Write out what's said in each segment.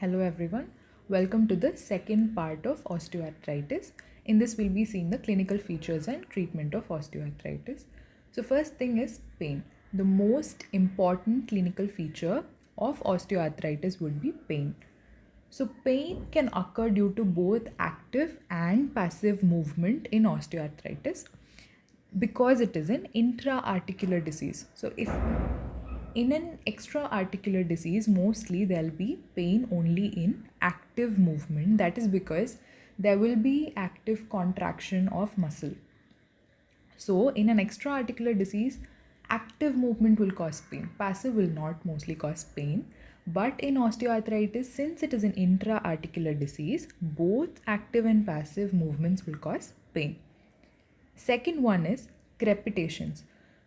Hello everyone, welcome to the second part of osteoarthritis. In this, we'll be seeing the clinical features and treatment of osteoarthritis. So, first thing is pain. The most important clinical feature of osteoarthritis would be pain. So, pain can occur due to both active and passive movement in osteoarthritis because it is an intra-articular disease. So, if in an extra-articular disease, mostly there'll be pain only in active movement. That is because there will be active contraction of muscle. So, in an extra-articular disease, active movement will cause pain. Passive will not mostly cause pain. But in osteoarthritis, since it is an intra-articular disease, both active and passive movements will cause pain. Second one is crepitations.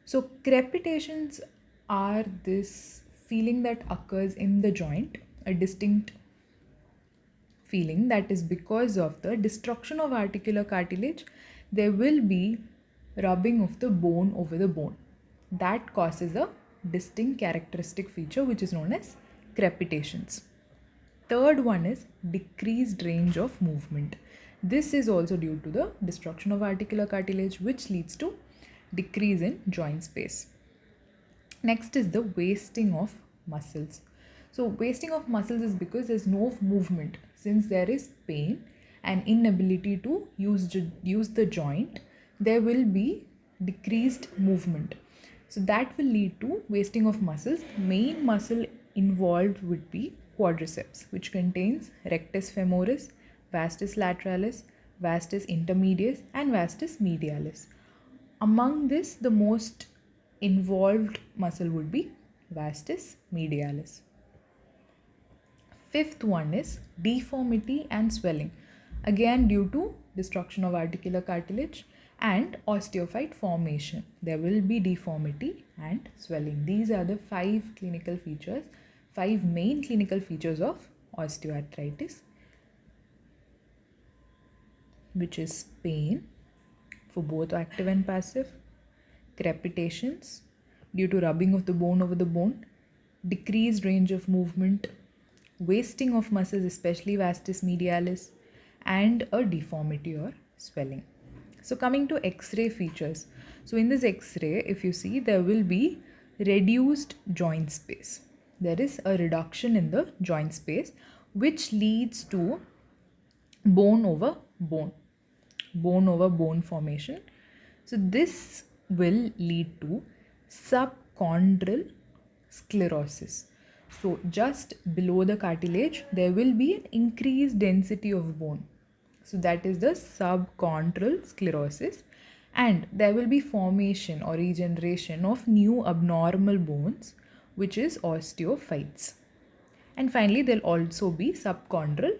So, crepitations are this feeling that occurs in the joint, a distinct feeling that is because of the destruction of articular cartilage. There will be rubbing of the bone over the bone. That causes a distinct characteristic feature which is known as crepitations. Third one is decreased range of movement. This is also due to the destruction of articular cartilage, which leads to decrease in joint space. Next is the wasting of muscles. So, wasting of muscles is because there's no movement. Since there is pain and inability to use the joint, there will be decreased movement. So, that will lead to wasting of muscles. Main muscle involved would be quadriceps, which contains rectus femoris, vastus lateralis, vastus intermedius, and vastus medialis. Among this, the most involved muscle would be vastus medialis. Fifth one is deformity and swelling, again due to destruction of articular cartilage and osteophyte formation. There will be deformity and swelling. These are the five main clinical features of osteoarthritis, which is pain for both active and passive, crepitations due to rubbing of the bone over the bone, decreased range of movement, wasting of muscles, especially vastus medialis, and a deformity or swelling. So, coming to X-ray features. So, in this X-ray, if you see, there will be reduced joint space. There is a reduction in the joint space, which leads to bone over bone formation. So, this will lead to subchondral sclerosis. So, just below the cartilage, there will be an increased density of bone. So, that is the subchondral sclerosis, and there will be formation or regeneration of new abnormal bones, which is osteophytes. And finally, there will also be subchondral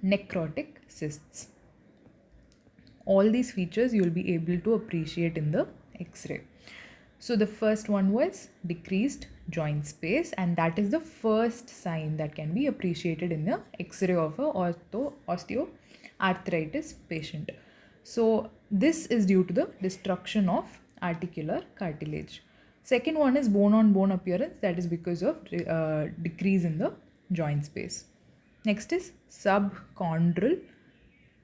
necrotic cysts. All these features you will be able to appreciate in the X-ray. So the first one was decreased joint space, and that is the first sign that can be appreciated in the X-ray of a osteoarthritis patient. So this is due to the destruction of articular cartilage. Second one is bone on bone appearance, that is because of decrease in the joint space. Next is subchondral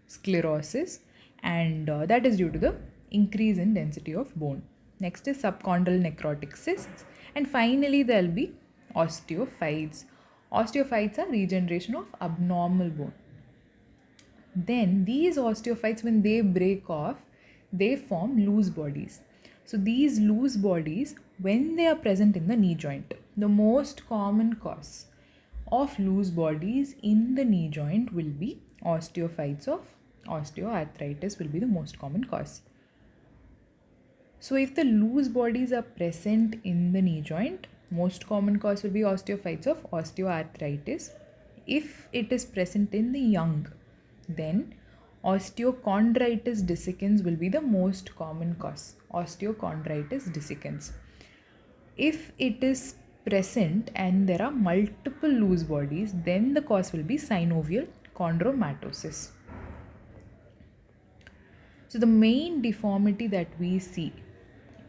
sclerosis, and that is due to the increase in density of bone. Next is subchondral necrotic cysts, and finally there will be osteophytes. Osteophytes are regeneration of abnormal bone. Then these osteophytes, when they break off, they form loose bodies. So these loose bodies, when they are present in the knee joint, the most common cause of loose bodies in the knee joint will be osteophytes of osteoarthritis will be the most common cause. So if the loose bodies are present in the knee joint, most common cause will be osteophytes of osteoarthritis. If it is present in the young, then osteochondritis dissecans will be the most common cause. Osteochondritis dissecans. If it is present and there are multiple loose bodies, then the cause will be synovial chondromatosis. So the main deformity that we see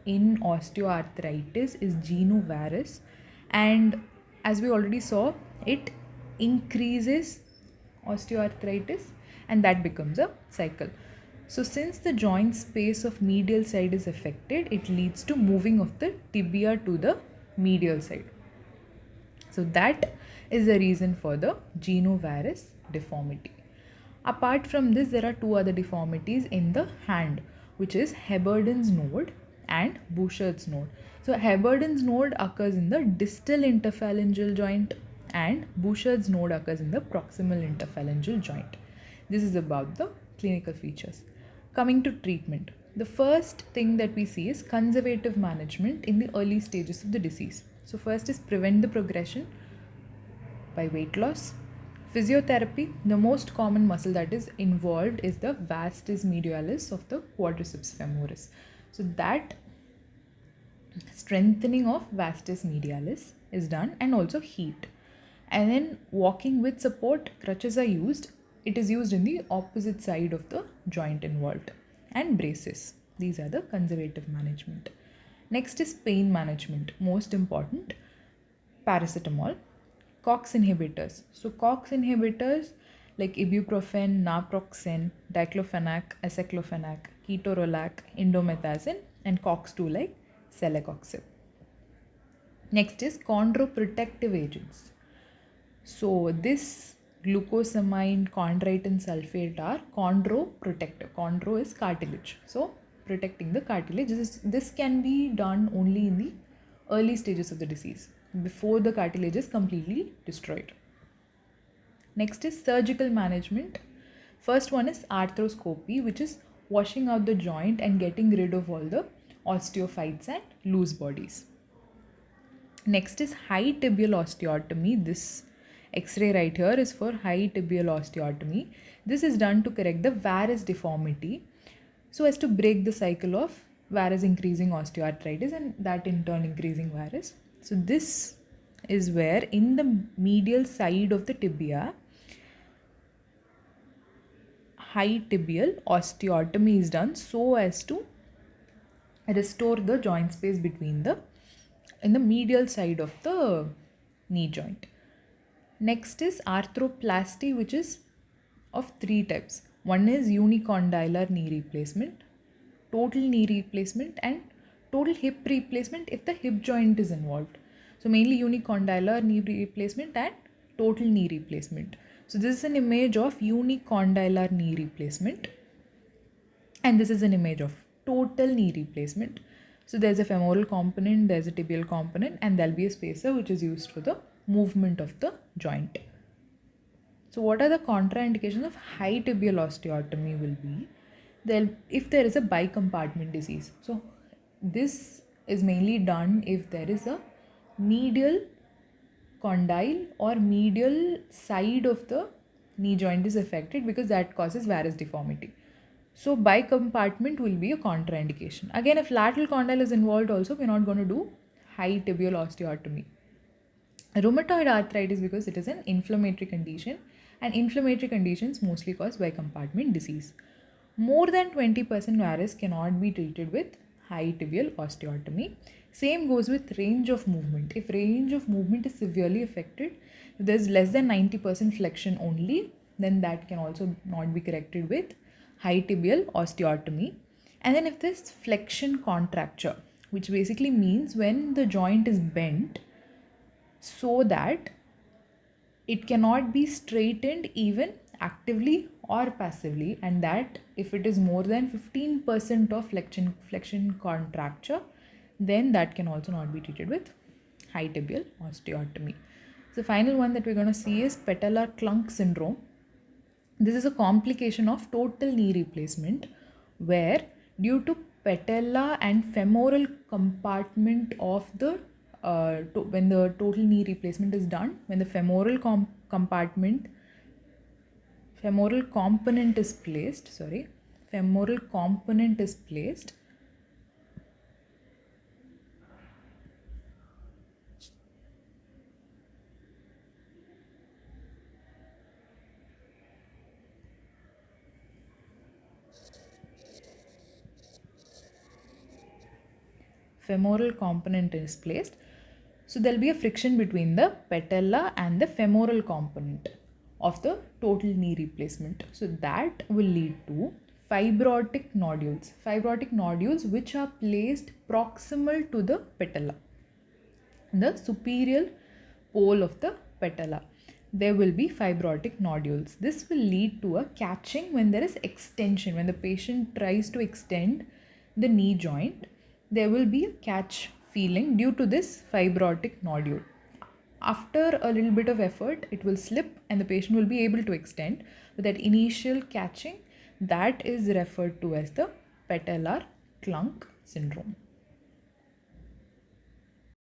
in osteoarthritis is genu varus, and as we already saw, it increases osteoarthritis, and that becomes a cycle. So since the joint space of medial side is affected, it leads to moving of the tibia to the medial side. So that is the reason for the genovarus deformity. Apart from this, there are two other deformities in the hand, which is Heberden's node and Bouchard's node. So Heberden's node occurs in the distal interphalangeal joint and Bouchard's node occurs in the proximal interphalangeal joint. This is about the clinical features. Coming to treatment, the first thing that we see is conservative management in the early stages of the disease. So first is prevent the progression by weight loss. Physiotherapy, the most common muscle that is involved is the vastus medialis of the quadriceps femoris. So that strengthening of vastus medialis is done, and also heat. And then walking with support, crutches are used. It is used in the opposite side of the joint involved, and braces. These are the conservative management. Next is pain management, most important. Paracetamol, COX inhibitors. So COX inhibitors like ibuprofen, naproxen, diclofenac, aceclofenac, ketorolac, indomethacin, and COX-2 like celecoxib. Next is chondroprotective agents. So this glucosamine, chondroitin sulfate are chondroprotective. Chondro is cartilage. So protecting the cartilage. This can be done only in the early stages of the disease, before the cartilage is completely destroyed. Next is surgical management. First one is arthroscopy, which is washing out the joint and getting rid of all the osteophytes and loose bodies. Next is high tibial osteotomy. This X-ray right here is for high tibial osteotomy. This is done to correct the varus deformity, so as to break the cycle of varus increasing osteoarthritis and that in turn increasing varus. So this is where in the medial side of the tibia, high tibial osteotomy is done so as to restore the joint space between in the medial side of the knee joint. Next is arthroplasty, which is of three types. One is unicondylar knee replacement, total knee replacement, and total hip replacement if the hip joint is involved. So mainly unicondylar knee replacement and total knee replacement. So this is an image of unicondylar knee replacement, and this is an image of total knee replacement. So there's a femoral component, there's a tibial component, and there'll be a spacer which is used for the movement of the joint. So what are the contraindications of high tibial osteotomy will be? If there is a bicompartment disease. So this is mainly done if there is a medial condyle or medial side of the knee joint is affected, because that causes varus deformity. So bicompartment will be a contraindication. Again, if lateral condyle is involved also, we're not going to do high tibial osteotomy. Rheumatoid arthritis, because it is an inflammatory condition, and inflammatory conditions mostly cause bicompartment disease. More than 20% varus cannot be treated with high tibial osteotomy. Same goes with range of movement. If range of movement is severely affected, if there's less than 90% flexion only, then that can also not be corrected with high tibial osteotomy. And then if there's flexion contracture, which basically means when the joint is bent so that it cannot be straightened even actively or passively, and that if it is more than 15% of flexion contracture, then that can also not be treated with high tibial osteotomy. The final one that we're going to see is patellar clunk syndrome. This is a complication of total knee replacement, where due to patella and femoral compartment of the when the total knee replacement is done, when the femoral component is placed, So there'll be a friction between the patella and the femoral component of the total knee replacement. So that will lead to fibrotic nodules. Fibrotic nodules which are placed proximal to the patella, the superior pole of the patella. There will be fibrotic nodules. This will lead to a catching when there is extension. When the patient tries to extend the knee joint, there will be a catch feeling due to this fibrotic nodule. After a little bit of effort, it will slip and the patient will be able to extend. But that initial catching, that is referred to as the patellar clunk syndrome.